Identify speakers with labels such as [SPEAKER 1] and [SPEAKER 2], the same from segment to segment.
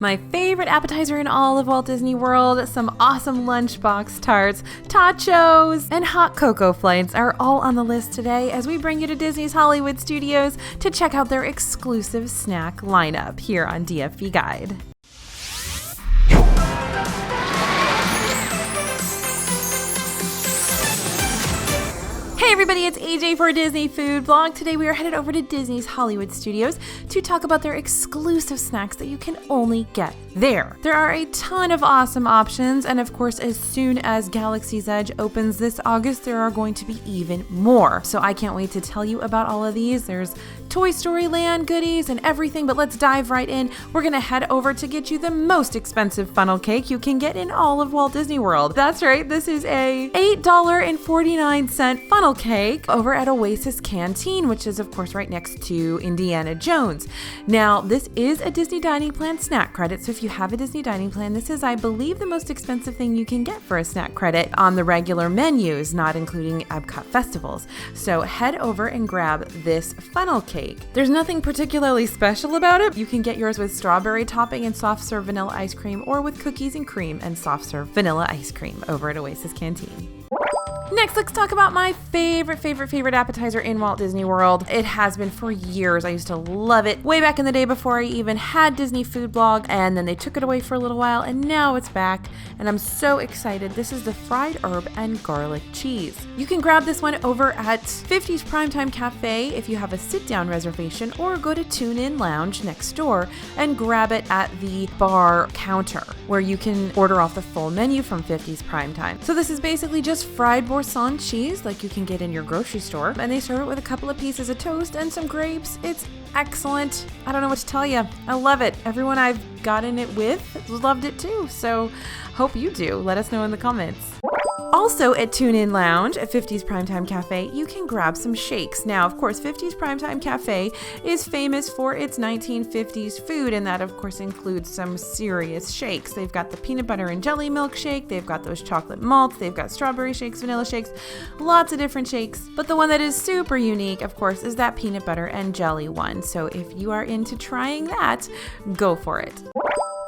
[SPEAKER 1] My favorite appetizer in all of Walt Disney World, some awesome Lunchbox Tarts, tachos, and hot cocoa flights are all on the list today as we bring you to Disney's Hollywood Studios to check out their exclusive snack lineup here on DFV Guide. Hey everybody, it's AJ for Disney Food Blog. Today we are headed over to Disney's Hollywood Studios to talk about their exclusive snacks that you can only get there. There are a ton of awesome options, and of course, as soon as Galaxy's Edge opens this August, there are going to be even more. So I can't wait to tell you about all of these. There's Toy Story Land goodies and everything, but let's dive right in. We're gonna head over to get you the most expensive funnel cake you can get in all of Walt Disney World. That's right, this is a $8.49 funnel cake over at Oasis Canteen, which is of course right next to Indiana Jones. Now, this is a Disney Dining Plan snack credit, so if you have a Disney Dining Plan, this is, I believe, the most expensive thing you can get for a snack credit on the regular menus, not including Epcot festivals. So head over and grab this funnel cake. There's nothing particularly special about it. You can get yours with strawberry topping and soft serve vanilla ice cream, or with cookies and cream and soft serve vanilla ice cream over at Oasis Canteen. Next, let's talk about my favorite appetizer in Walt Disney World. It has been for years. I used to love it way back in the day before I even had Disney Food Blog, and then they took it away for a little while, and now it's back, and I'm so excited. This is the fried herb and garlic cheese. You can grab this one over at 50's Primetime Café if you have a sit-down reservation, or go to Tune In Lounge next door and grab it at the bar counter, where you can order off the full menu from 50's Primetime. So this is basically just fried Boursin cheese like you can get in your grocery store, and they serve it with a couple of pieces of toast and some grapes. It's excellent. I don't know what to tell you. I love it. Everyone I've gotten it with loved it too, so hope you do. Let us know in the comments. Also at Tune In Lounge at 50's Primetime Cafe, you can grab some shakes. Now, of course, 50's Primetime Cafe is famous for its 1950s food, and that, of course, includes some serious shakes. They've got the peanut butter and jelly milkshake, they've got those chocolate malts, they've got strawberry shakes, vanilla shakes, lots of different shakes. But the one that is super unique, of course, is that peanut butter and jelly one. So if you are into trying that, go for it.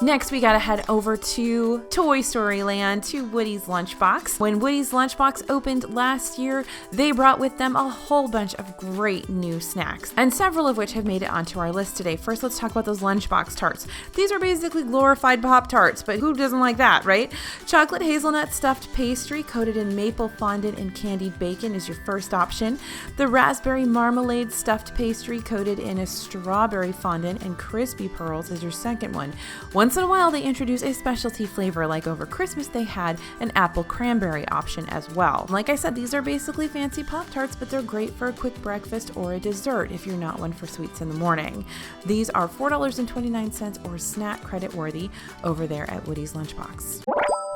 [SPEAKER 1] Next, we gotta head over to Toy Story Land, to Woody's Lunchbox. When Woody's Lunchbox opened last year, they brought with them a whole bunch of great new snacks, and several of which have made it onto our list today. First, let's talk about those Lunchbox Tarts. These are basically glorified Pop-Tarts, but who doesn't like that, right? Chocolate hazelnut stuffed pastry coated in maple fondant and candied bacon is your first option. The raspberry marmalade stuffed pastry coated in a strawberry fondant and crispy pearls is your second one. Once in a while, they introduce a specialty flavor, like over Christmas they had an apple cranberry option as well. Like I said, these are basically fancy Pop-Tarts, but they're great for a quick breakfast or a dessert if you're not one for sweets in the morning. These are $4.29 or snack credit worthy over there at Woody's Lunchbox.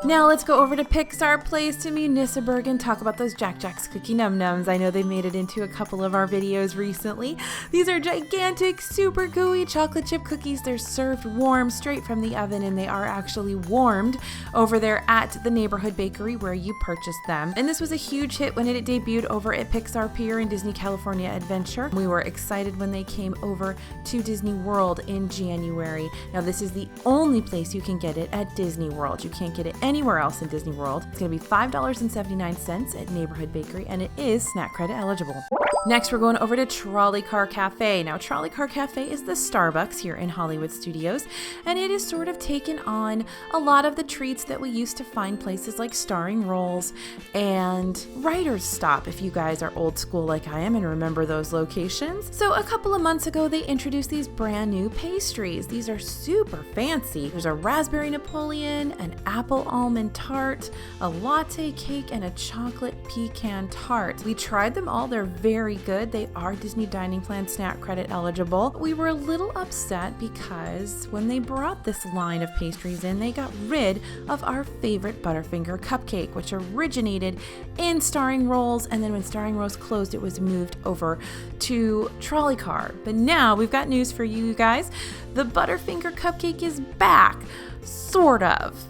[SPEAKER 1] Now let's go over to Pixar Place to Municiberg and talk about those Jack Jack's Cookie Num Nums. I know they made it into a couple of our videos recently. These are gigantic, super gooey chocolate chip cookies. They're served warm straight from the oven, and they are actually warmed over there at the neighborhood bakery where you purchased them. And this was a huge hit when it debuted over at Pixar Pier in Disney California Adventure. We were excited when they came over to Disney World in January. Now this is the only place you can get it at Disney World. You can't get it anywhere else in Disney World. It's going to be $5.79 at Neighborhood Bakery, and it is snack credit eligible. Next, we're going over to Trolley Car Cafe. Now, Trolley Car Cafe is the Starbucks here in Hollywood Studios, and it is sort of taken on a lot of the treats that we used to find places like Starring Rolls and Writer's Stop, if you guys are old school like I am and remember those locations. So a couple of months ago, they introduced these brand new pastries. These are super fancy. There's a raspberry Napoleon, an apple almond tart, a latte cake, and a chocolate pecan tart. We tried them all. They're very good. They are Disney Dining Plan snack credit eligible. We were a little upset because when they brought this line of pastries in, they got rid of our favorite Butterfinger cupcake, which originated in Starring Rolls, and then when Starring Rolls closed, it was moved over to Trolley Car. But now we've got news for you guys. The Butterfinger cupcake is back, sort of.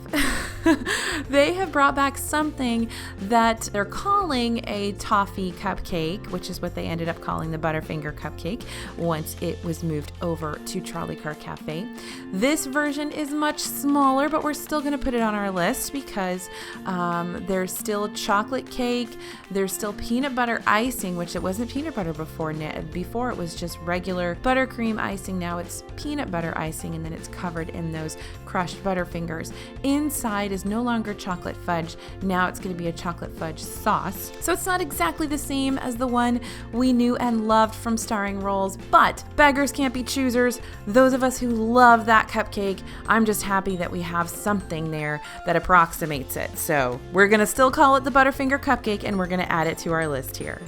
[SPEAKER 1] They have brought back something that they're calling a toffee cupcake, which is what they ended up calling the Butterfinger cupcake once it was moved over to Trolley Café. This version is much smaller, but we're still going to put it on our list because there's still chocolate cake, there's still peanut butter icing, which it wasn't peanut butter before. Before it was just regular buttercream icing. Now it's peanut butter icing, and then it's covered in those crushed Butterfingers. Inside is no longer chocolate fudge. Now it's going to be a chocolate fudge sauce. So it's not exactly the same as the one we knew and loved from Starring Rolls, but beggars can't be choosers. Those of us who love that cupcake, I'm just happy that we have something there that approximates it. So we're going to still call it the Butterfinger cupcake, and we're going to add it to our list here.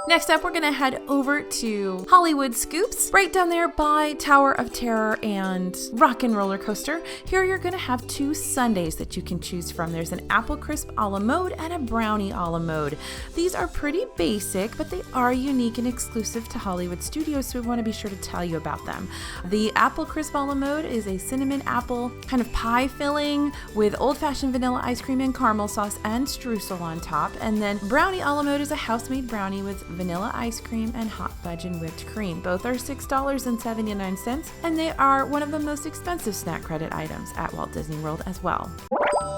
[SPEAKER 1] Next up, we're going to head over to Hollywood Scoops, right down there by Tower of Terror and Rock and Roller Coaster. Here you're going to have two sundaes that you can choose from. There's an apple crisp a la mode and a brownie a la mode. These are pretty basic, but they are unique and exclusive to Hollywood Studios, so we want to be sure to tell you about them. The apple crisp a la mode is a cinnamon apple kind of pie filling with old-fashioned vanilla ice cream and caramel sauce and streusel on top. And then brownie a la mode is a house-made brownie with vanilla ice cream and hot fudge and whipped cream. Both are $6.79, and they are one of the most expensive snack credit items at Walt Disney World as well.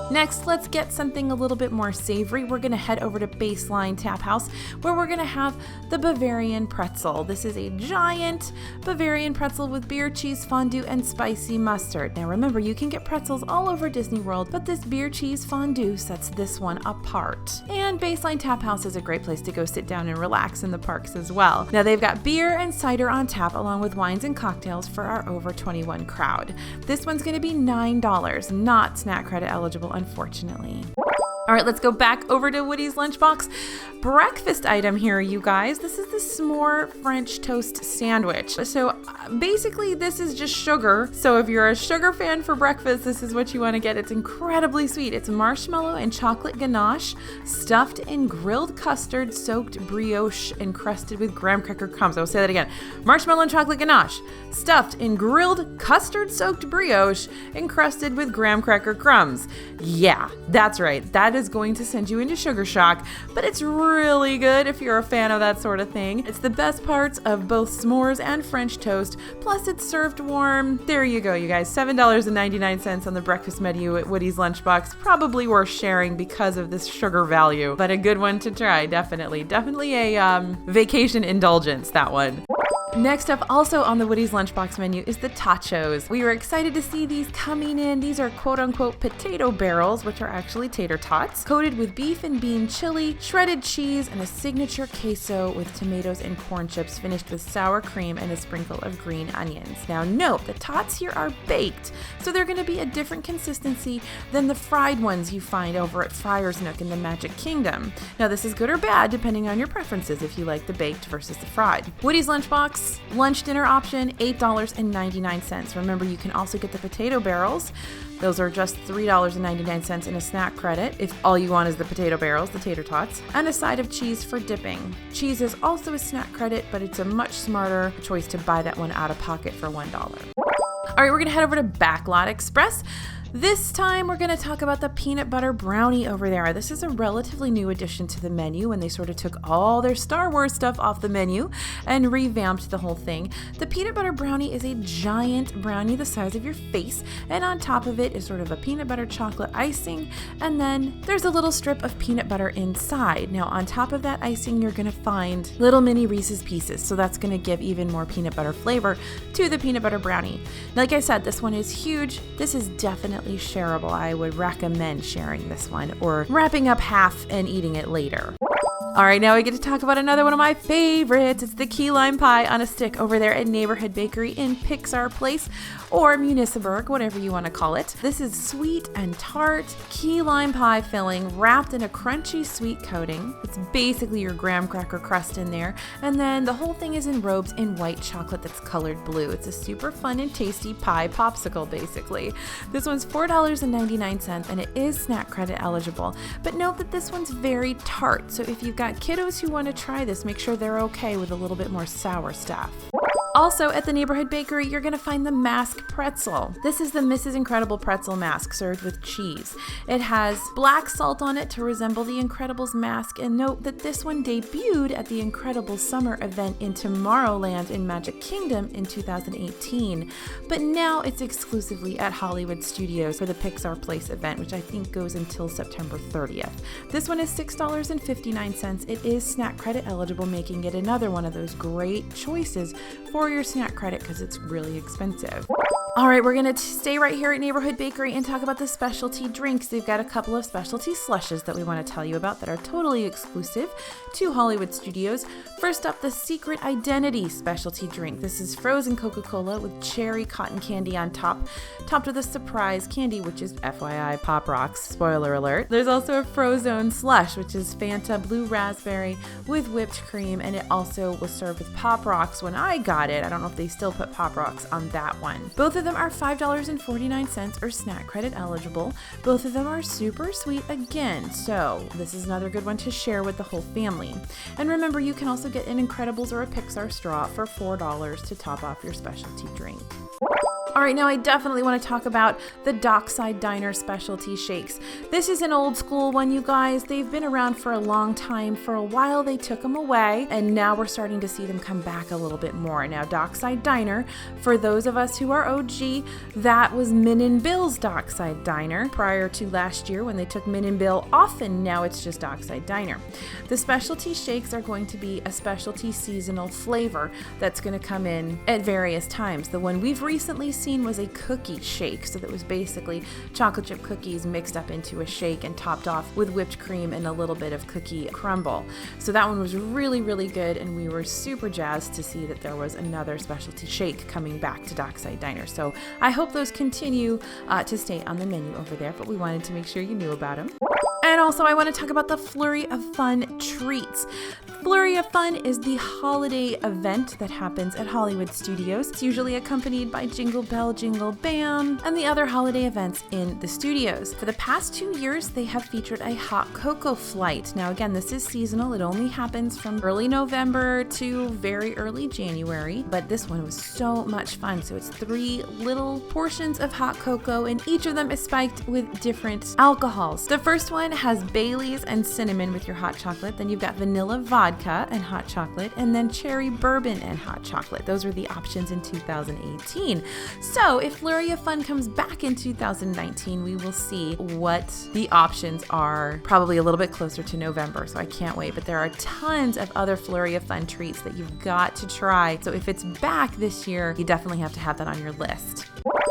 [SPEAKER 1] Next, let's get something a little bit more savory. We're going to head over to Baseline Tap House, where we're going to have the Bavarian Pretzel. This is a giant Bavarian pretzel with beer cheese fondue and spicy mustard. Now remember, you can get pretzels all over Disney World, but this beer cheese fondue sets this one apart. And Baseline Tap House is a great place to go sit down and relax in the parks as well. Now they've got beer and cider on tap along with wines and cocktails for our over 21 crowd. This one's going to be $9, not snack credit eligible, unfortunately. All right, let's go back over to Woody's Lunchbox breakfast item here, you guys. This is the s'more French toast sandwich. So basically this is just sugar. So if you're a sugar fan for breakfast, this is what you want to get. It's incredibly sweet. It's marshmallow and chocolate ganache stuffed in grilled custard soaked brioche encrusted with graham cracker crumbs. I'll say that again. Marshmallow and chocolate ganache stuffed in grilled custard soaked brioche encrusted with graham cracker crumbs. Yeah, that's right. That is going to send you into sugar shock, but it's really good if you're a fan of that sort of thing. It's the best parts of both s'mores and French toast, plus it's served warm. There you go, you guys. $7.99 on the breakfast menu at Woody's Lunchbox. Probably worth sharing because of this sugar value, but a good one to try, definitely. Definitely a vacation indulgence, that one. Next up, also on the Woody's Lunchbox menu, is the tachos. We were excited to see these coming in. These are quote-unquote potato barrels, which are actually tater tots, coated with beef and bean chili, shredded cheese, and a signature queso with tomatoes and corn chips, finished with sour cream and a sprinkle of green onions. Now note, the tots here are baked, so they're going to be a different consistency than the fried ones you find over at Friar's Nook in the Magic Kingdom. Now this is good or bad, depending on your preferences, if you like the baked versus the fried. Woody's Lunchbox lunch dinner option, $8.99. Remember, you can also get the potato barrels. Those are just $3.99 in a snack credit if all you want is the potato barrels, the tater tots, and a side of cheese for dipping. Cheese is also a snack credit, but it's a much smarter choice to buy that one out of pocket for $1. All right, we're going to head over to Backlot Express. This time we're going to talk about the peanut butter brownie over there. This is a relatively new addition to the menu when they sort of took all their Star Wars stuff off the menu and revamped the whole thing. The peanut butter brownie is a giant brownie the size of your face, and on top of it is sort of a peanut butter chocolate icing, and then there's a little strip of peanut butter inside. Now on top of that icing you're going to find little mini Reese's Pieces, so that's going to give even more peanut butter flavor to the peanut butter brownie. Like I said, this one is huge. This is definitely shareable. I would recommend sharing this one or wrapping up half and eating it later. All right, now we get to talk about another one of my favorites. It's the key lime pie on a stick over there at Neighborhood Bakery in Pixar Place, or Municiberg, whatever you want to call it. This is sweet and tart key lime pie filling wrapped in a crunchy sweet coating. It's basically your graham cracker crust in there, and then the whole thing is enrobed in white chocolate that's colored blue. It's a super fun and tasty pie popsicle, basically. This one's $4.99, and it is snack credit eligible, but note that this one's very tart, so if you've got kiddos who want to try this, make sure they're okay with a little bit more sour stuff. Also at the neighborhood bakery, you're gonna find the mask pretzel. This is the Mrs. Incredible pretzel mask served with cheese. It has black salt on it to resemble the Incredibles mask, and note that this one debuted at the Incredibles summer event in Tomorrowland in Magic Kingdom in 2018, but now it's exclusively at Hollywood Studios for the Pixar Place event, which I think goes until September 30th. This one is $6.59. It is snack credit eligible, making it another one of those great choices for your snack credit because it's really expensive. All right, we're going to stay right here at Neighborhood Bakery and talk about the specialty drinks. They've got a couple of specialty slushes that we want to tell you about that are totally exclusive to Hollywood Studios. First up, the Secret Identity specialty drink. This is frozen Coca-Cola with cherry cotton candy on top, topped with a surprise candy, which is FYI Pop Rocks, spoiler alert. There's also a Frozone slush, which is Fanta Blue Raspberry with whipped cream, and it also was served with Pop Rocks when I got it. I don't know if they still put Pop Rocks on that one. Both of them are $5.49 or snack credit eligible. Both of them are super sweet again, so this is another good one to share with the whole family. And remember, you can also get an Incredibles or a Pixar straw for $4 to top off your specialty drink. All right, now I definitely want to talk about the Dockside Diner specialty shakes. This is an old school one, you guys. They've been around for a long time. For a while, they took them away, and now we're starting to see them come back a little bit more. Now, Dockside Diner, for those of us who are OG, that was Min and Bill's Dockside Diner prior to last year when they took Min and Bill off, and now it's just Dockside Diner. The specialty shakes are going to be a specialty seasonal flavor that's going to come in at various times. The one we've recently seen was a cookie shake, so that was basically chocolate chip cookies mixed up into a shake and topped off with whipped cream and a little bit of cookie crumble. So that one was really, really good, and we were super jazzed to see that there was another specialty shake coming back to Dockside Diner. So I hope those continue to stay on the menu over there, but we wanted to make sure you knew about them. And also I want to talk about the Flurry of Fun treats. Flurry of Fun is the holiday event that happens at Hollywood Studios. It's usually accompanied by Jingle Bell, Jingle Bam, and the other holiday events in the studios. For the past 2 years, they have featured a hot cocoa flight. Now again, this is seasonal. It only happens from early November to very early January, but this one was so much fun. So it's 3 little portions of hot cocoa, and each of them is spiked with different alcohols. The first one has Bailey's and cinnamon with your hot chocolate. Then you've got vanilla vodka and hot chocolate, and then cherry bourbon and hot chocolate. Those were the options in 2018. So if Flurry of Fun comes back in 2019, we will see what the options are, probably a little bit closer to November, so I can't wait. But there are tons of other Flurry of Fun treats that you've got to try. So if it's back this year, you definitely have to have that on your list.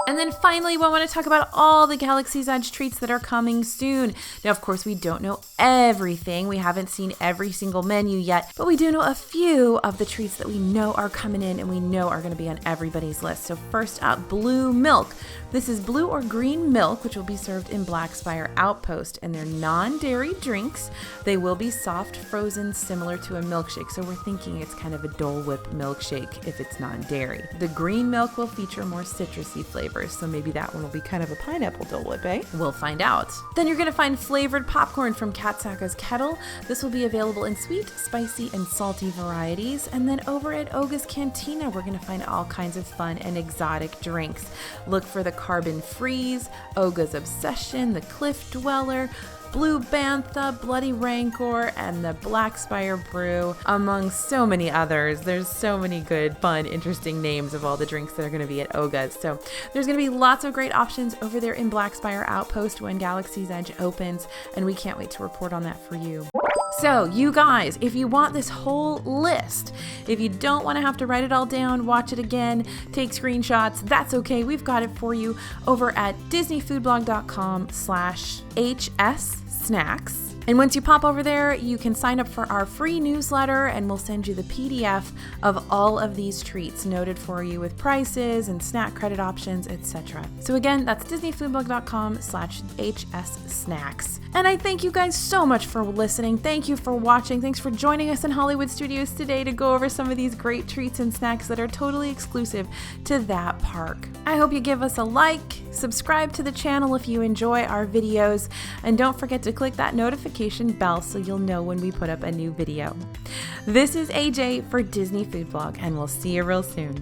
[SPEAKER 1] And then finally, we want to talk about all the Galaxy's Edge treats that are coming soon. Now, of course, we don't know everything. We haven't seen every single menu yet, but we do know a few of the treats that we know are coming in and we know are going to be on everybody's list. So first up, Blue Milk. This is blue or green milk, which will be served in Black Spire Outpost, and they're non-dairy drinks. They will be soft frozen, similar to a milkshake. So we're thinking it's kind of a Dole Whip milkshake if it's non-dairy. The green milk will feature more citrusy flavors, so maybe that one will be kind of a pineapple Dole Whip, eh? We'll find out. Then you're going to find flavored popcorn from Katsaka's Kettle. This will be available in sweet, spicy, and salty varieties. And then over at Oga's Cantina, we're going to find all kinds of fun and exotic drinks. Look for the Carbon Freeze, Oga's Obsession, the Cliff Dweller, Blue Bantha, Bloody Rancor, and the Black Spire Brew, among so many others. There's so many good, fun, interesting names of all the drinks that are going to be at Oga's. So there's going to be lots of great options over there in Black Spire Outpost when Galaxy's Edge opens, and we can't wait to report on that for you. So you guys, if you want this whole list, if you don't want to have to write it all down, watch it again, take screenshots, that's okay. We've got it for you over at disneyfoodblog.com/HSsnacks. And once you pop over there, you can sign up for our free newsletter, and we'll send you the PDF of all of these treats noted for you with prices and snack credit options, etc. So again, that's disneyfoodblog.com/HSsnacks. And I thank you guys so much for listening. Thank you for watching. Thanks for joining us in Hollywood Studios today to go over some of these great treats and snacks that are totally exclusive to that park. I hope you give us a like, subscribe to the channel if you enjoy our videos, and don't forget to click that notification bell so you'll know when we put up a new video. This is AJ for Disney Food Blog, and we'll see you real soon.